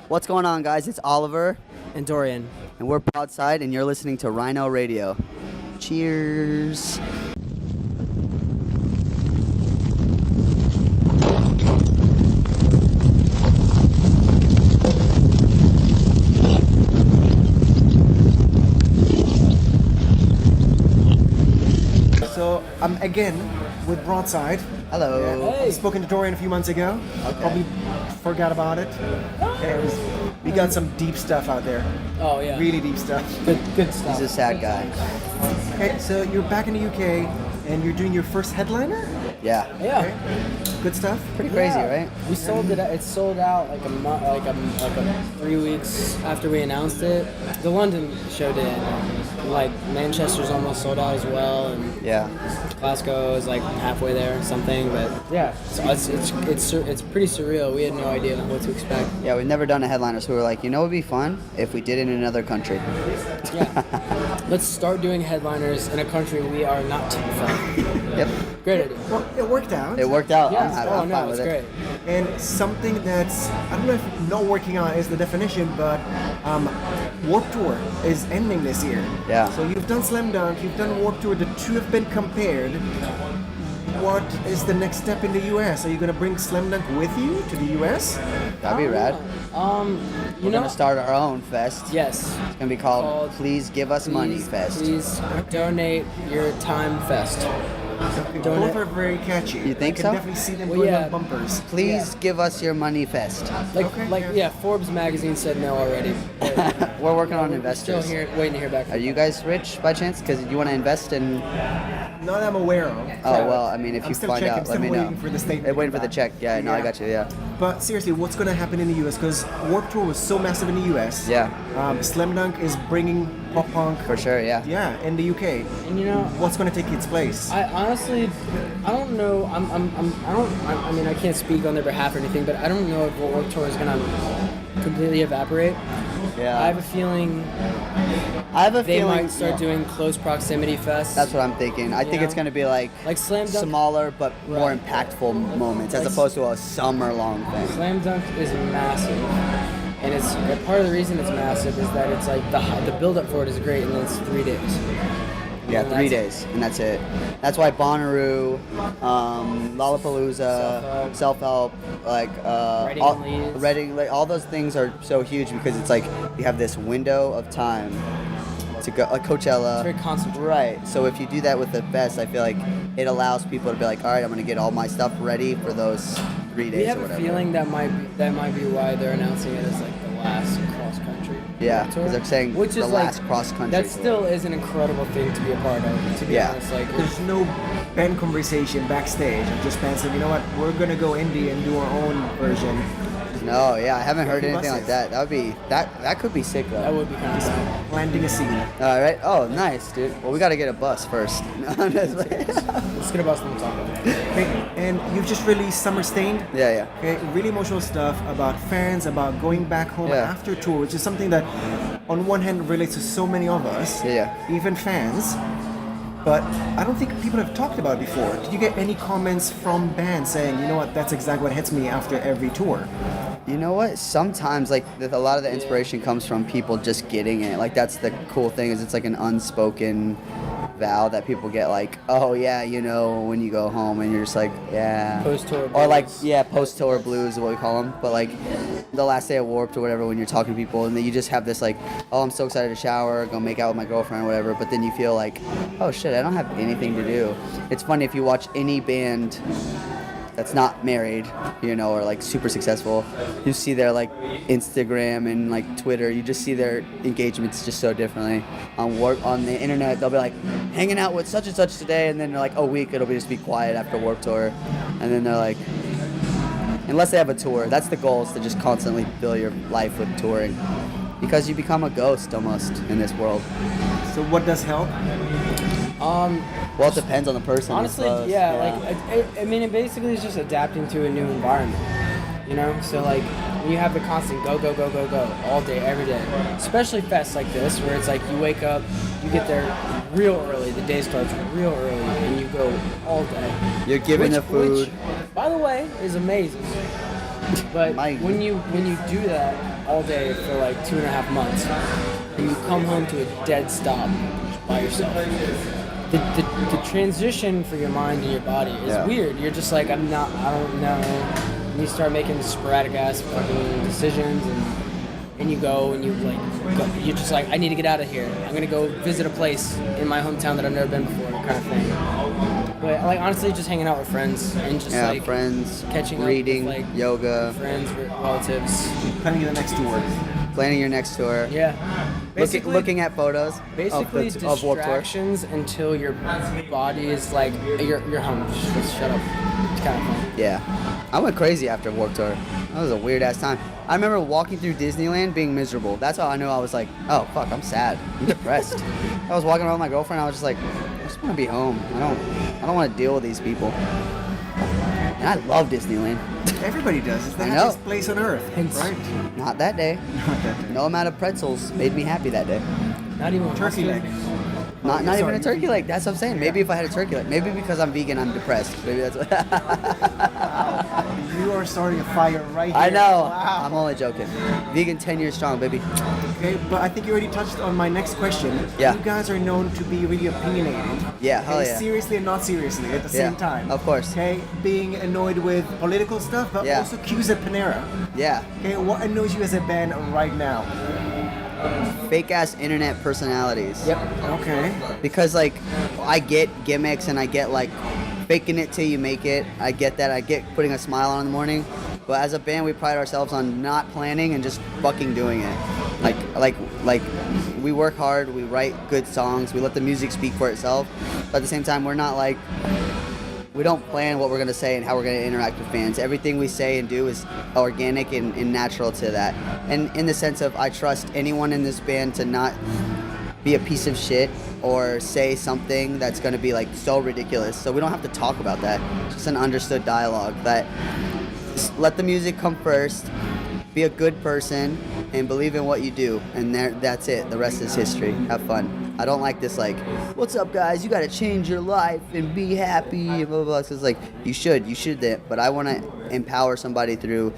What's going on, guys? It's Oliver and Dorian, and we're Boradside, and you're listening to Rhino Radio. Cheers. So I'm again with Broadside. Hello. Yeah. Hey. I've spoken to Dorian a few months ago. Okay. Probably forgot about it. We got some deep stuff out there. Oh yeah, Really deep stuff. good stuff. He's a sad guy. Okay, so you're back in the UK and you're doing your first headliner? Yeah. Yeah, Okay. Good stuff? Pretty crazy, Yeah. right? We sold it. It sold out like a 3 weeks after we announced it. The London show did. Like Manchester's almost sold out as well, and Yeah. Glasgow is like halfway there or something. But yeah, so it's pretty surreal. We had no idea what to expect. Yeah, we've never done a headliner, so we were like, you know, it'd be fun if we did it in another country. Yeah, let's start doing headliners in a country we are not from. Yep. Great idea. Well, it worked out. It worked out. Yeah. I'm fine with it's it. great. And something that's, I don't know if not working out is the definition, but Warped Tour is ending this year. Yeah. So you've done Slam Dunk, you've done Warped Tour, the two have been compared. What is the next step in the US? Are you going to bring Slam Dunk with you to the US? That'd be rad. You We're know, gonna start our own fest. yes. It's gonna be called Please Give Us Money Fest. Please donate your time fest. Don't Both it- are very catchy. You think I can so? definitely see them Well, going yeah. on bumpers. Please give us your money fest. Yeah, Forbes magazine said no already. We're working on Still investors. waiting to hear back. Are you guys rich by chance? Because you want to invest in? Not that I'm aware of. Oh well, I mean, if I'm you still find checking, out, let still me know. waiting for the statement to Waiting come for the back. check. Yeah, no, I got you. Yeah. But seriously, what's going to happen in the US? Because Warped Tour was so massive in the US. Yeah. Slam Dunk is bringing pop punk. For sure. Yeah. Yeah, in the UK. And you know, What's going to take its place? I honestly, I don't know. I mean, I can't speak on their behalf or anything, but I don't know if Warped Tour is gonna completely evaporate. Yeah. I have a feeling they might start doing close proximity fests. That's what I'm thinking. I think know? it's going to be like Slam Dunk. smaller but more Right. impactful moments as Like- opposed to a summer-long thing. Slam Dunk is massive, and it's part of the reason it's massive is that it's like the build up for it is great, and then it's 3 days. Yeah, And 3 that's- days, and that's it. That's why Bonnaroo, Lollapalooza, Self-Help, like Reading and Leeds. Reading, like, all those things are so huge because it's like you have this window of time to go, like Coachella. It's very concentrated. Right. So if you do that with the fest, I feel like it allows people to be like, all right, I'm gonna get all my stuff ready for those 3 days We have or a whatever. feeling that might be why they're announcing it as like the last cross country. Yeah, tour. because they're saying Which the is last like, cross country. That still is an incredible thing to be a part of. To be Yeah. honest, like There's no band conversation backstage. Just bands saying, you know what, we're going to go indie and do our own version. No, yeah, I haven't heard Pretty anything like massive. that. That would be that could be sick though. that would be kind of sad. Planting a seed. All right. Oh, nice, dude. Well, we got to get a bus first. No, I'm just like- Let's get about some talk. Okay, and you've just released Summer Stained. yeah. Okay, really emotional stuff about fans, about going back home Yeah. after tour, which is something that, on one hand, relates to so many of us, Yeah. even fans. But I don't think people have talked about it before. Did you get any comments from bands saying, you know what, that's exactly what hits me after every tour? You know what? Sometimes, like, a lot of the inspiration comes from people just getting it. Like, that's the cool thing is it's like an unspoken vow that people get. Like, oh yeah, you know, when you go home and you're just like, yeah. Post-tour Or like, blues. yeah, post-tour blues is what we call them. But like, the last day of Warped or whatever, when you're talking to people and then you just have this like, oh, I'm so excited to shower, go make out with my girlfriend or whatever. But then you feel like, oh shit, I don't have anything to do. It's funny if you watch any band that's not married, you know, or like super successful, you see their like Instagram and like Twitter, you just see their engagements just so differently. On the internet, they'll be like hanging out with such and such today, and then like a week it'll be just be quiet after Warped Tour, and then they're like, unless they have a tour, that's the goal, is to just constantly fill your life with touring, because you become a ghost almost in this world. So what does help? Well, it depends on the person. I Honestly, suppose. yeah. Like I mean, it basically is just adapting to a new environment. You know, so like when you have the constant go all day, every day, especially fests like this where it's like you wake up, you get there real early, the day starts real early, and you go all day. You're given the food. Which, by the way, is amazing. But My- when you do that all day for like 2.5 months, and you come home to a dead stop by yourself, the transition for your mind and your body is weird. You're just like, I don't know. And you start making sporadic ass fucking decisions, and you go and you're just like, I need to get out of here. I'm gonna go visit a place in my hometown that I've never been before, kind of thing. But like honestly, just hanging out with friends and just like friends, catching reading, up with, like, yoga, friends, relatives. Planning the next tour. planning your next tour. Yeah. Looking at photos Basically, of Warped Tour. distractions until your body is like, you're home. Just shut up. It's kind of fun. Yeah. I went crazy after Warped Tour. That was a weird ass time. I remember walking through Disneyland being miserable. That's how I knew I was like, oh fuck, I'm sad. I'm depressed. I was walking around with my girlfriend. I was just like, I just want to be home. I don't want to deal with these people. And I love Disneyland. Everybody does. It's the I know. happiest place on earth, right? Not that day. Not that day. No amount of pretzels made me happy that day. Not even Turkey leg. Not even sorry. a turkey leg. That's what I'm saying. Maybe if I had a turkey leg. Maybe because I'm vegan, I'm depressed. Maybe that's what. You are starting a fire right here. I know. Wow. I'm only joking. Vegan 10 years strong, baby. Okay, but I think you already touched on my next question. Yeah. You guys are known to be really opinionated. Yeah, hell Okay, yeah. Seriously and not seriously at the Yeah, same time. of course. Okay, being annoyed with political stuff, but Yeah. also cues at Panera. Yeah. Okay, what annoys you as a band right now? Fake ass internet personalities. Yep. Okay. Because like I get gimmicks and I get like faking it till you make it. I get that. I get putting a smile on in the morning. But as a band, we pride ourselves on not planning and just fucking doing it. Like we work hard. We write good songs. We let the music speak for itself. But at the same time, we're not like, we don't plan what we're gonna say and how we're gonna interact with fans. Everything we say and do is organic and natural to that. And in the sense of, I trust anyone in this band to not be a piece of shit or say something that's gonna be like so ridiculous. So we don't have to talk about that. It's just an understood dialogue that just let the music come first, be a good person, and believe in what you do. And that's it. The rest is history. Have fun. I don't like this like, what's up guys, you gotta change your life and be happy and blah, blah, blah. So it's like, you should that. But I wanna empower somebody through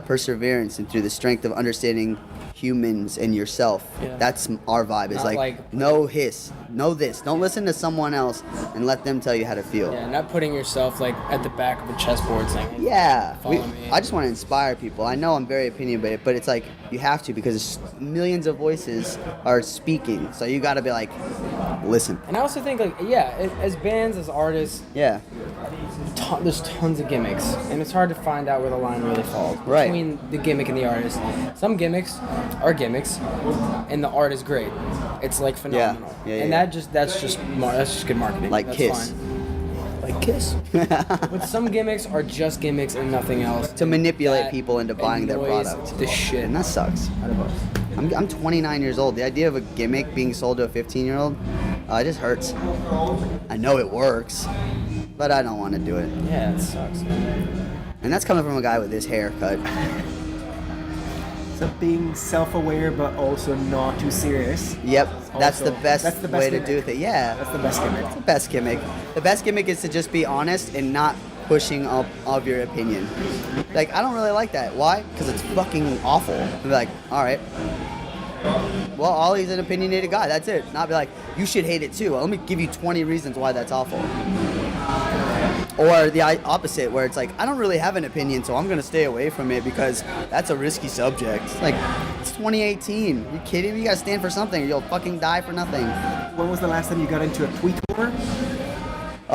perseverance and through the strength of understanding humans and yourself. Yeah. That's our vibe. It's Not like, know this. Don't listen to someone else and let them tell you how to feel. Yeah, not putting yourself like at the back of a chessboard saying, Yeah, Follow me. I just want to inspire people. I know I'm very opinionated, but it's like you have to, because millions of voices are speaking. So you got to be like, listen. And I also think like, as bands, as artists, Yeah, there's tons of gimmicks, and it's hard to find out where the line really falls Right. between the gimmick and the artist. Some gimmicks are gimmicks, and the art is great. It's like phenomenal. Yeah, and yeah. that's just good marketing. Like That's Kiss. fine. Like Kiss. But some gimmicks are just gimmicks and nothing else. to manipulate That people into buying their annoys product. The shit. And that sucks. I'm 29 years old. The idea of a gimmick being sold to a 15-year-old, it just hurts. I know it works, but I don't want to do it. Yeah, it sucks. And that's coming from a guy with this haircut. So being self-aware but also not too serious. Yep, that's Also- the best that's the best way to gimmick. do it. Yeah, That's the best gimmick. the best gimmick. The best gimmick is to just be honest and not pushing up of your opinion. Like, I don't really like that. Why? Because it's fucking awful. And be like, all right. Well, Ollie's an opinionated guy. That's it. Not be like, you should hate it too. Let me give you 20 reasons why that's awful. Or the opposite, where it's like, I don't really have an opinion, so I'm going to stay away from it because that's a risky subject. It's like, it's 2018. You kidding me? You got to stand for something or you'll fucking die for nothing. When was the last time you got into a tweet war?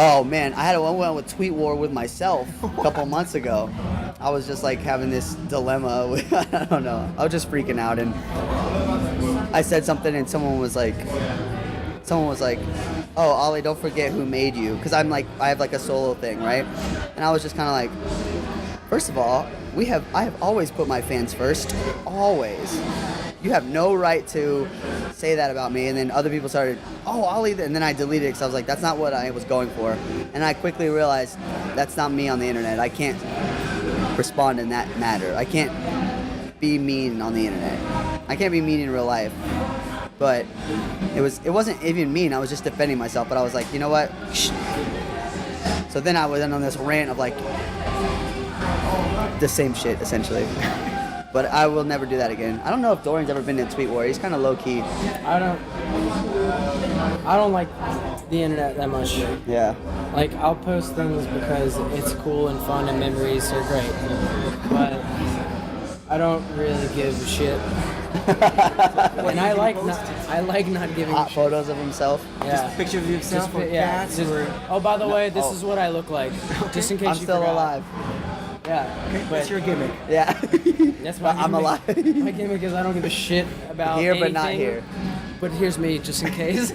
Oh man, I went with tweet war with myself a couple months ago. I was just like having this dilemma. I don't know. I was just freaking out, and I said something, and someone was like, "Oh, Ollie, don't forget who made you," because I have like a solo thing, right? And I was just kind of like, first of all, I have always put my fans first, always. You have no right to say that about me. And then other people started, oh, Ollie, and then I deleted it because I was like, that's not what I was going for. And I quickly realized that's not me on the internet. I can't respond in that matter. I can't be mean on the internet. I can't be mean in real life. But it wasn't even mean. I was just defending myself. But I was like, you know what? Shh. So then I was on this rant of like, the same shit essentially. But I will never do that again. I don't know if Dorian's ever been in Tweet War. He's kind of low key. I don't like the internet that much. Yeah. Like, I'll post things because it's cool and fun and memories are great. But I don't really give a shit. And I like not giving a Hot shit. photos of himself. Yeah. Pictures of yourself or yeah, cats? just- or... oh, by the way, this is what I look like. Just in case I'm you still forgot. alive. Yeah. Okay, But that's your gimmick. Yeah. that's my I'm gimmick. alive. My gimmick is I don't give a shit about Here, anything. but not here. But here's me, just in case.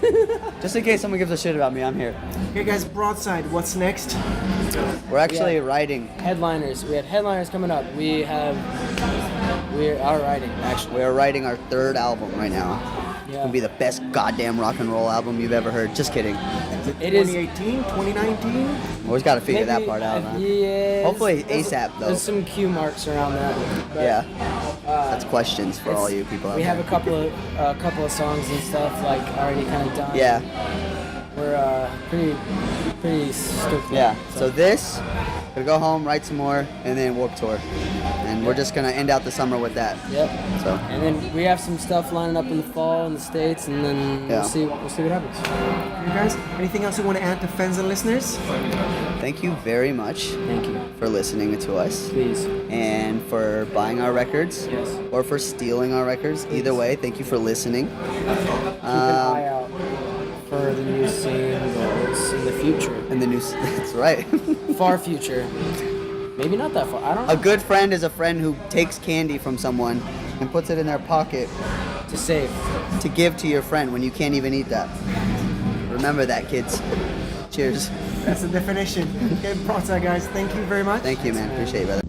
Just in case someone gives a shit about me, I'm here. Hey guys, Broadside, what's next? We're actually Yeah. writing. Headliners. We had headliners coming up. We are writing, actually. We're writing our 3rd album right now. It's Yeah. gonna be the best goddamn rock and roll album you've ever heard. Just kidding. It is. 2018, 2019? Always gotta figure that Maybe, part out, man. Yeah. Hopefully there's- ASAP, though. There's some cue marks around that. But, Yeah. That's questions for all you people out We there. have a couple of songs and stuff like already kind of done. Yeah. We're pretty stoked. Yeah. So this, gonna go home, write some more, and then Warped Tour. And we're just gonna end out the summer with that. Yep. So And then we have some stuff lining up in the fall in the States, and then Yeah. we'll see what happens. You guys, anything else you want to add to fans and listeners? thank you very much Thank you. for listening to us Please. and for buying our records Yes. or for stealing our records. Either way, thank you for listening. Keep an eye out for the new singles in the future. And the news. That's right. Far future. Maybe not that far. I don't know. A good friend is a friend who takes candy from someone and puts it in their pocket To save. to give to your friend when you can't even eat that. Remember that, kids. Cheers. That's the definition. Okay, Broadside guys, thank you very much. Thank you, man. Appreciate it, brother.